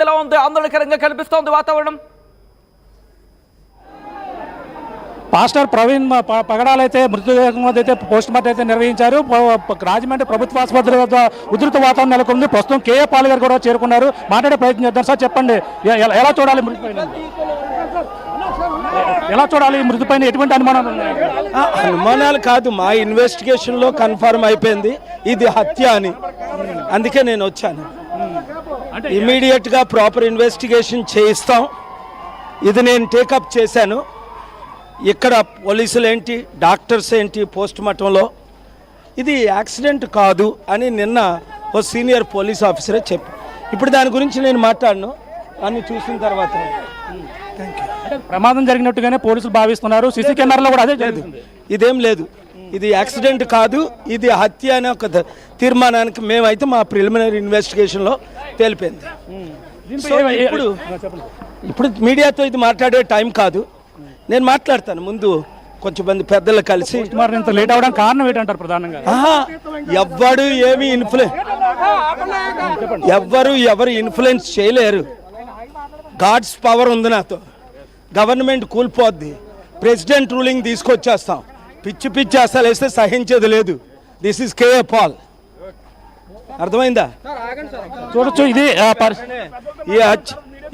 ఎలా ఉంది? ఆందోళనకరంగా కనిపిస్తోంది వాతావరణం. పాస్టర్ ప్రవీణ్ పగడాలైతే మృతదేహంతో పోస్ట్ మార్టం అయితే నిర్వహించారు. రాజమండ్రి ప్రభుత్వ ఆసుపత్రి వద్ద ఉధృత వాతావరణం నెలకొంది. ప్రస్తుతం కేఏ పాల్ గారు కూడా చేరుకున్నారు. మాట్లాడే ప్రయత్నం చేద్దాం. సార్ చెప్పండి, ఎలా చూడాలి మృతిపైన ఎటువంటి అనుమానాలు ఉన్నాయి? అనుమానాలు కాదు, మా ఇన్వెస్టిగేషన్లో కన్ఫర్మ్ అయిపోయింది ఇది హత్య అని. అందుకే నేను వచ్చాను. ఇమీడియట్గా ప్రాపర్ ఇన్వెస్టిగేషన్ చేయిస్తాం. ఇది నేను టేకప్ చేశాను. ఇక్కడ పోలీసులు ఏంటి, డాక్టర్స్ ఏంటి, పోస్ట్ మార్టంలో ఇది యాక్సిడెంట్ కాదు అని నిన్న ఓ సీనియర్ పోలీస్ ఆఫీసరే చెప్పి, ఇప్పుడు దాని గురించి నేను మాట్లాడను అన్ని చూసిన తర్వాత. ప్రమాదం జరిగినట్టుగానే పోలీసులు భావిస్తున్నారు. సీసీ కెమెరాలో కూడా అదే లేదు. ఇదేం లేదు, ఇది యాక్సిడెంట్ కాదు, ఇది హత్య అనే ఒక తీర్మానానికి మేమైతే మా ప్రిలిమినరీ ఇన్వెస్టిగేషన్లో తెలిపింది. సో ఇప్పుడు మీడియాతో ఇది మాట్లాడే టైం కాదు. నేను మాట్లాడతాను. ముందు కొంచెం మంది పెద్దలు కలిసి లేట్ అవడానికి కారణం ఏంటంటారు? ప్రధానంగా ఎవరు ఇన్ఫ్లుయెన్స్ చేయలేరు. గాడ్స్ పవర్ ఉంది నాతో. గవర్నమెంట్ కూలిపోద్ది, ప్రెసిడెంట్ రూలింగ్ తీసుకొచ్చేస్తాం. పిచ్చి అసలు వేస్తే సహించేది లేదు. This is K A Paul. అర్థమైందా? చూడొచ్చు. ఇది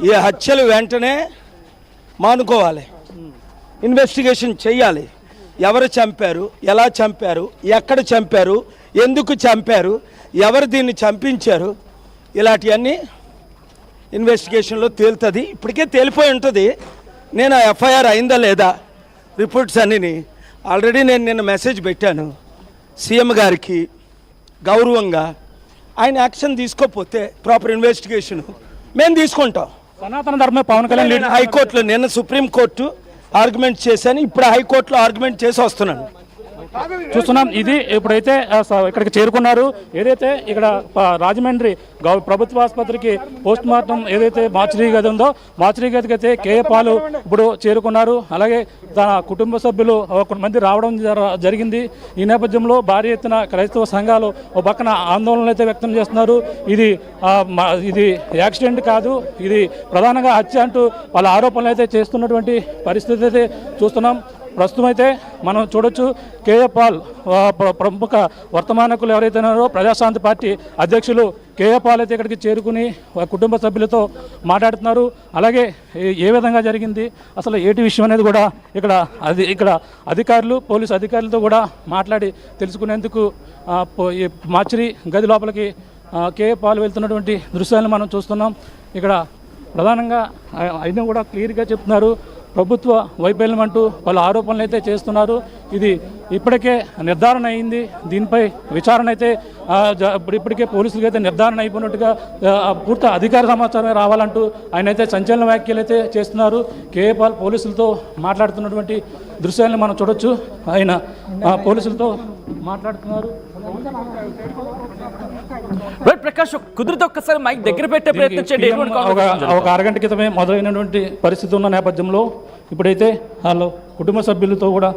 ఈ హత్యలు వెంటనే మానుకోవాలి. ఇన్వెస్టిగేషన్ చెయ్యాలి. ఎవరు చంపారు, ఎలా చంపారు, ఎక్కడ చంపారు, ఎందుకు చంపారు, ఎవరు దీన్ని చంపించారు, ఇలాంటివన్నీ ఇన్వెస్టిగేషన్లో తేలుతుంది. ఇప్పటికే తేలిపోయి ఉంటుంది. నేను ఎఫ్ఐఆర్ అయిందా లేదా రిపోర్ట్స్ అన్నీ ఆల్రెడీ నేను నిన్న మెసేజ్ పెట్టాను సీఎం గారికి. గౌరవంగా ఆయన యాక్షన్ తీసుకోకపోతే ప్రాపర్ ఇన్వెస్టిగేషన్ మేము తీసుకుంటాం. సనాతన ధర్మ పవన్ కళ్యాణ్ హైకోర్టులో నిన్న సుప్రీంకోర్టు ఆర్గ్యుమెంట్ చేశాను, ఇప్పుడు హైకోర్టులో ఆర్గ్యుమెంట్ చేసి వస్తున్నాను. చూస్తున్నాం. ఇది ఇప్పుడైతే ఇక్కడికి చేరుకున్నారు. ఏదైతే ఇక్కడ రాజమండ్రి ప్రభుత్వ ఆసుపత్రికి పోస్ట్ మార్టం ఏదైతే మార్చరీ గది ఉందో, మార్చరీ గదికి అయితే కేఏ పాల్ ఇప్పుడు చేరుకున్నారు. అలాగే తన కుటుంబ సభ్యులు కొంతమంది రావడం జరిగింది. ఈ నేపథ్యంలో భారీ ఎత్తున క్రైస్తవ సంఘాలు ఒక పక్కన ఆందోళనలు అయితే వ్యక్తం చేస్తున్నారు. ఇది యాక్సిడెంట్ కాదు, ఇది ప్రధానంగా హత్య అంటూ వాళ్ళ ఆరోపణలు అయితే చేస్తున్నటువంటి పరిస్థితి అయితే చూస్తున్నాం. ప్రస్తుతం అయితే మనం చూడొచ్చు, కేఏ పాల్ ప్రముఖ వర్తమానకులు ఎవరైతే ఉన్నారో ప్రజాశాంతి పార్టీ అధ్యక్షులు కేఏ పాల్ అయితే ఇక్కడికి చేరుకుని కుటుంబ సభ్యులతో మాట్లాడుతున్నారు. అలాగే ఏ విధంగా జరిగింది, అసలు ఏటి విషయం అనేది కూడా ఇక్కడ అధికారులు, పోలీసు అధికారులతో కూడా మాట్లాడి తెలుసుకునేందుకు ఈ మార్చరీ గది లోపలికి కేఏ పాల్ వెళ్తున్నటువంటి దృశ్యాలను మనం చూస్తున్నాం. ఇక్కడ ప్రధానంగా అయినా కూడా క్లియర్గా చెప్తున్నారు, ప్రభుత్వ వైఫల్యం అంటూ వాళ్ళ ఆరోపణలు అయితే చేస్తున్నారు. ఇది ఇప్పటికే నిర్ధారణ అయింది. దీనిపై విచారణ అయితే ఇప్పటికే పోలీసులకి అయితే నిర్ధారణ అయిపోయినట్టుగా పూర్తి అధికార సమాచారం రావాలంటూ ఆయన అయితే సంచలన వ్యాఖ్యలు అయితే చేస్తున్నారు. కేఏ పాల్ పోలీసులతో మాట్లాడుతున్నటువంటి దృశ్యాలను మనం చూడొచ్చు. ఆయన పోలీసులతో మాట్లాడుతున్నారు. ప్రకాష్, కుదిరితే ఒక్కసారి మైక్ దగ్గర పెట్టే ప్రయత్నం చేయండి. ఒక అరగంట క్రితమే మొదలైనటువంటి పరిస్థితి ఉన్న నేపథ్యంలో ఇప్పుడైతే వాళ్ళు కుటుంబ సభ్యులతో కూడా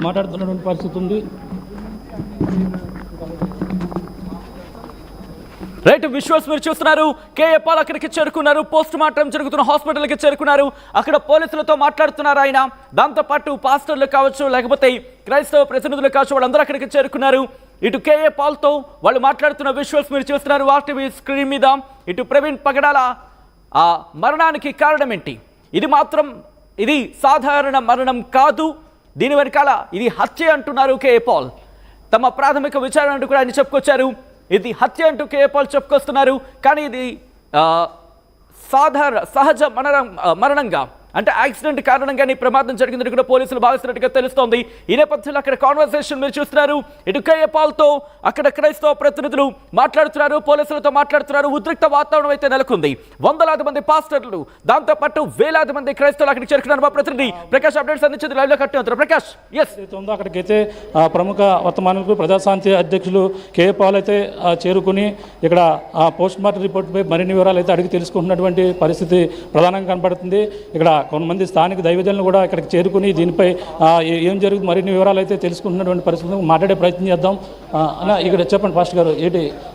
మాట్లాడుతున్నటువంటి పరిస్థితి ఉంది. రైట్, విజువల్స్ మీరు చూస్తున్నారు. కేఏ పాల్ అక్కడికి చేరుకున్నారు. పోస్ట్ మార్టం జరుగుతున్న హాస్పిటల్కి చేరుకున్నారు. అక్కడ పోలీసులతో మాట్లాడుతున్నారు ఆయన. దాంతోపాటు పాస్టర్లు కావచ్చు, లేకపోతే క్రైస్తవ ప్రతినిధులు కావచ్చు, వాళ్ళందరూ అక్కడికి చేరుకున్నారు. ఇటు కేఏ పాల్తో వాళ్ళు మాట్లాడుతున్న విజువల్స్ మీరు చూస్తున్నారు వాటివి స్క్రీన్ మీద. ఇటు ప్రవీణ్ పగడాల ఆ మరణానికి కారణం ఏంటి? ఇది సాధారణ మరణం కాదు, దీని వెనకాల ఇది హత్య అంటున్నారు కేఏ పాల్. తమ ప్రాథమిక విచారణ అంటూ కూడా ఆయన చెప్పుకొచ్చారు. ఇది హత్య అంటూ కేఏ పాల్ చెప్పుకొస్తున్నారు. కానీ ఇది సహజ మరణంగా, అంటే యాక్సిడెంట్ కారణంగానే ప్రమాదం జరిగిందని కూడా పోలీసులు భావిస్తున్నట్టుగా తెలుస్తోంది. ఈ నేపథ్యంలో అక్కడ కాన్వర్సేషన్ మీరు చూస్తున్నారు. ఇటు కేఏ పాల్తో అక్కడ క్రైస్తవ ప్రతినిధులు మాట్లాడుతున్నారు, పోలీసులతో మాట్లాడుతున్నారు. ఉద్రిక్త వాతావరణం అయితే నెలకొంది. వందలాది మంది పాస్టర్లు, దాంతోపాటు వేలాది మంది క్రైస్తవులు అక్కడికి చేరుకున్నారు. మా ప్రతినిధి ప్రకాష్ అప్డేట్స్ అందించింది లైవ్ లో కట్టి ఉంటారు. ప్రకాష్, అక్కడికైతే ప్రముఖ వర్తమానకులు ప్రజాశాంతి అధ్యక్షులు కేఏ పాల్ అయితే చేరుకుని ఇక్కడ పోస్ట్ మార్టం రిపోర్ట్పై మరిన్ని వివరాలు అయితే అడిగి తెలుసుకుంటున్నటువంటి పరిస్థితి ప్రధానంగా కనబడుతుంది. ఇక్కడ కొంతమంది స్థానిక దైవజనులు కూడా ఇక్కడికి చేరుకుని దీనిపై ఏం జరుగుతుంది మరిన్ని వివరాలు అయితే తెలుసుకుంటున్నటువంటి పరిస్థితి మాట్లాడే ప్రయత్నం చేద్దాం. అన్న, ఇక్కడ చెప్పండి పాస్టర్ గారు,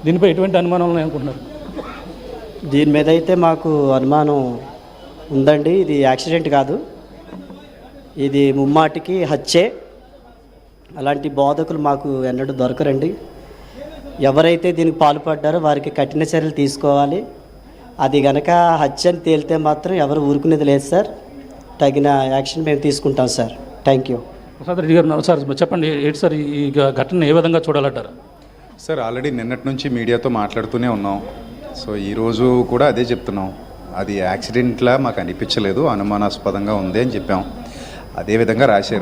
దీనిపై ఎటువంటి అనుమానాలు అనుకుంటున్నారు? దీని మీద అయితే మాకు అనుమానం ఉందండి. ఇది యాక్సిడెంట్ కాదు, ఇది ముమ్మాటికి హత్యే. అలాంటి బోధకులు మాకు ఎన్నడూ దొరకరండి. ఎవరైతే దీనికి పాల్పడ్డారో వారికి కఠిన చర్యలు తీసుకోవాలి. అది గనక హత్య అని తేలితే మాత్రం ఎవరు ఊరుకునేది లేదు సార్. తగిన యాక్షన్ మేము తీసుకుంటాం sir. Thank you. Prasad Reddy గారు సార్ చెప్పండి, ఏంటి సార్ ఈ ఘటన ఏ విధంగా చూడాలంటారు? సార్ ఆల్రెడీ నిన్నటి నుంచి మీడియాతో మాట్లాడుతూనే ఉన్నాం. సో ఈరోజు కూడా అదే చెప్తున్నాం. అది యాక్సిడెంట్లా మాకు అనిపించలేదు, అనుమానాస్పదంగా ఉంది అని చెప్పాం. అదేవిధంగా రాశారు.